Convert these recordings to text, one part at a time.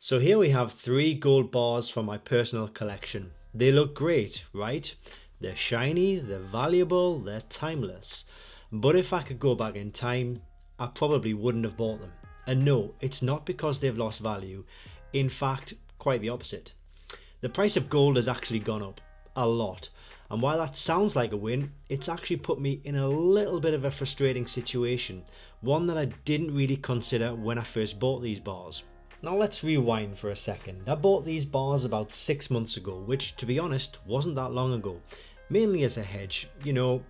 So here we have 3 gold bars from my personal collection. They look great, right? They're shiny, they're valuable, they're timeless. But if I could go back in time, I probably wouldn't have bought them. And no, it's not because they've lost value. In fact, quite the opposite. The price of gold has actually gone up a lot. And while that sounds like a win, it's actually put me in a little bit of a frustrating situation. One that I didn't really consider when I first bought these bars. Now let's rewind for a second. I bought these bars about 6 months ago, which to be honest wasn't that long ago. Mainly as a hedge,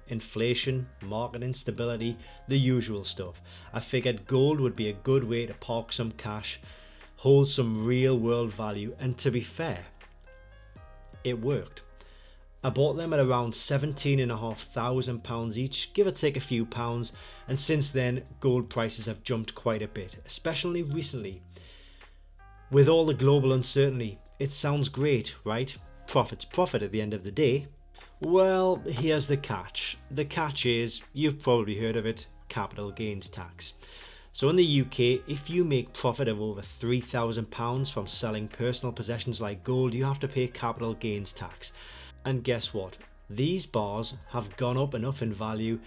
inflation, market instability, the usual stuff. I figured gold would be a good way to park some cash, hold some real world value, and to be fair, it worked. I bought them at around £17,500 each, give or take a few pounds, and since then gold prices have jumped quite a bit, especially recently. With all the global uncertainty, it sounds great, right? Profit's profit at the end of the day. Well, here's the catch. The catch is, you've probably heard of it, capital gains tax. So in the UK, if you make profit of over £3,000 from selling personal possessions like gold, you have to pay capital gains tax. And guess what? These bars have gone up enough in value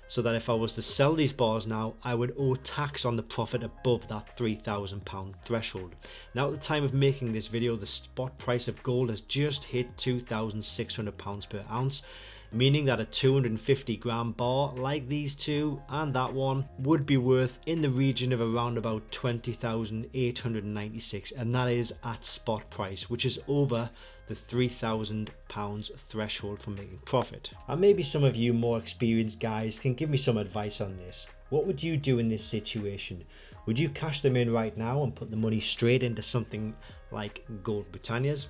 so that if I was to sell these bars now, I would owe tax on the profit above that £3,000 threshold. Now at the time of making this video, the spot price of gold has just hit £2,600 per ounce, meaning that a 250 gram bar like these two and that one would be worth in the region of around about 20,896, and that is at spot price, which is over the £3,000 threshold for making profit. And maybe some of you more experienced guys can give me some advice on this. What would you do in this situation? Would you cash them in right now and put the money straight into something like Gold Britannias,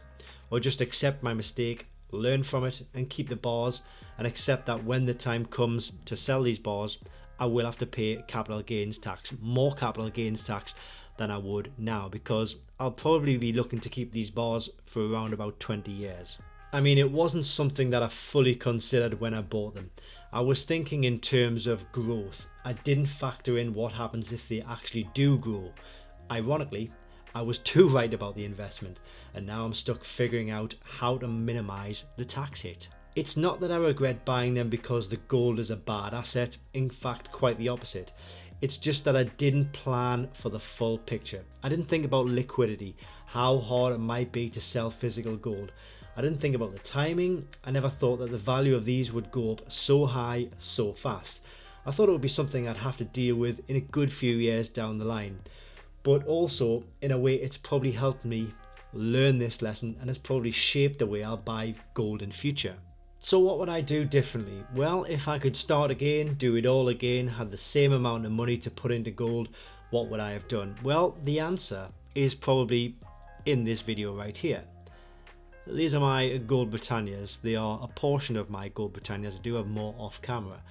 or just accept my mistake, learn from it and keep the bars, and accept that when the time comes to sell these bars, I will have to pay capital gains tax, more capital gains tax than I would now, because I'll probably be looking to keep these bars for around about 20 years. I mean, it wasn't something that I fully considered when I bought them. I was thinking in terms of growth. I didn't factor in what happens if they actually do grow. Ironically, I was too right about the investment, and now I'm stuck figuring out how to minimize the tax hit. It's not that I regret buying them because the gold is a bad asset, in fact quite the opposite. It's just that I didn't plan for the full picture. I didn't think about liquidity, how hard it might be to sell physical gold. I didn't think about the timing. I never thought that the value of these would go up so high so fast. I thought it would be something I'd have to deal with in a good few years down the line. But also, in a way, it's probably helped me learn this lesson, and it's probably shaped the way I'll buy gold in future. So what would I do differently? Well, if I could start again, do it all again, had the same amount of money to put into gold, what would I have done? Well, the answer is probably in this video right here. These are my Gold Britannias. They are a portion of my Gold Britannias. I do have more off camera.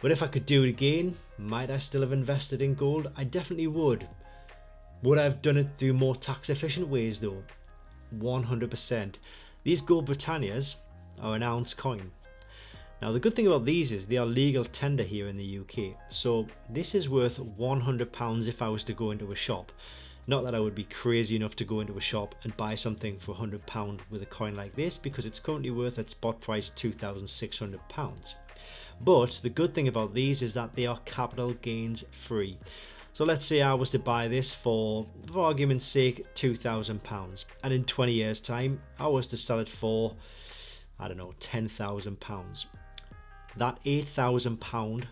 But if I could do it again, might I still have invested in gold? I definitely would. Would I have done it through more tax efficient ways though? 100%. These Gold Britannias are an ounce coin. Now the good thing about these is they are legal tender here in the UK. So this is worth £100 if I was to go into a shop. Not that I would be crazy enough to go into a shop and buy something for £100 with a coin like this, because it's currently worth at spot price £2,600. But the good thing about these is that they are capital gains free. So let's say I was to buy this for argument's sake, £2,000, and in 20 years time I was to sell it for, I don't know, £10,000. That £8,000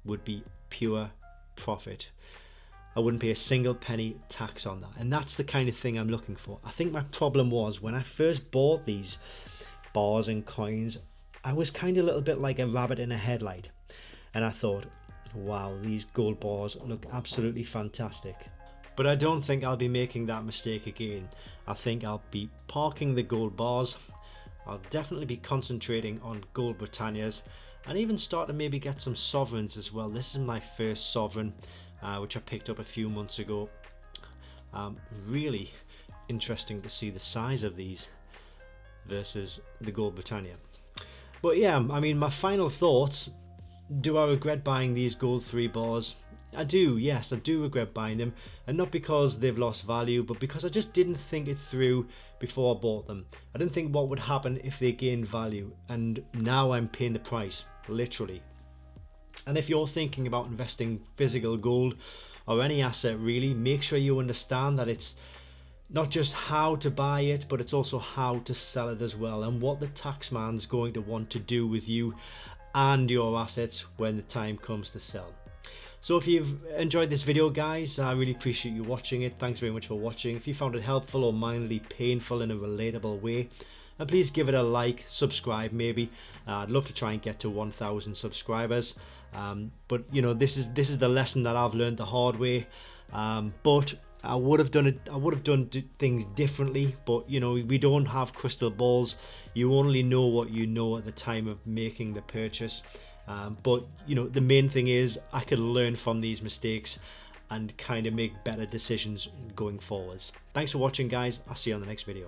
would be pure profit. I wouldn't pay a single penny tax on that, and that's the kind of thing I'm looking for. I think my problem was when I first bought these bars and coins, I was kind of a little bit like a rabbit in a headlight, and I thought, wow, these gold bars look absolutely fantastic. But I don't think I'll be making that mistake again. I think I'll be parking the gold bars. I'll definitely be concentrating on Gold Britannias, and even start to maybe get some sovereigns as well. This is my first sovereign, which I picked up a few months ago. Really interesting to see the size of these versus the Gold Britannia. But yeah, I mean, my final thoughts. Do I regret buying these gold 3 bars? I do, yes, I do regret buying them, and not because they've lost value, but because I just didn't think it through before I bought them. I didn't think what would happen if they gained value, and now I'm paying the price, literally. And if you're thinking about investing physical gold or any asset really, make sure you understand that it's not just how to buy it, but it's also how to sell it as well, and what the taxman's going to want to do with you and your assets when the time comes to sell. So if you've enjoyed this video, guys, I really appreciate you watching it. Thanks very much for watching. If you found it helpful or mildly painful in a relatable way, and please give it a like, subscribe maybe. I'd love to try and get to 1,000 subscribers. But you know, this is the lesson that I've learned the hard way. But I would have done things differently, but you know, we don't have crystal balls. You only know what you know at the time of making the purchase. But you know, the main thing is I can learn from these mistakes and kind of make better decisions going forwards. Thanks for watching, guys. I'll see you on the next video.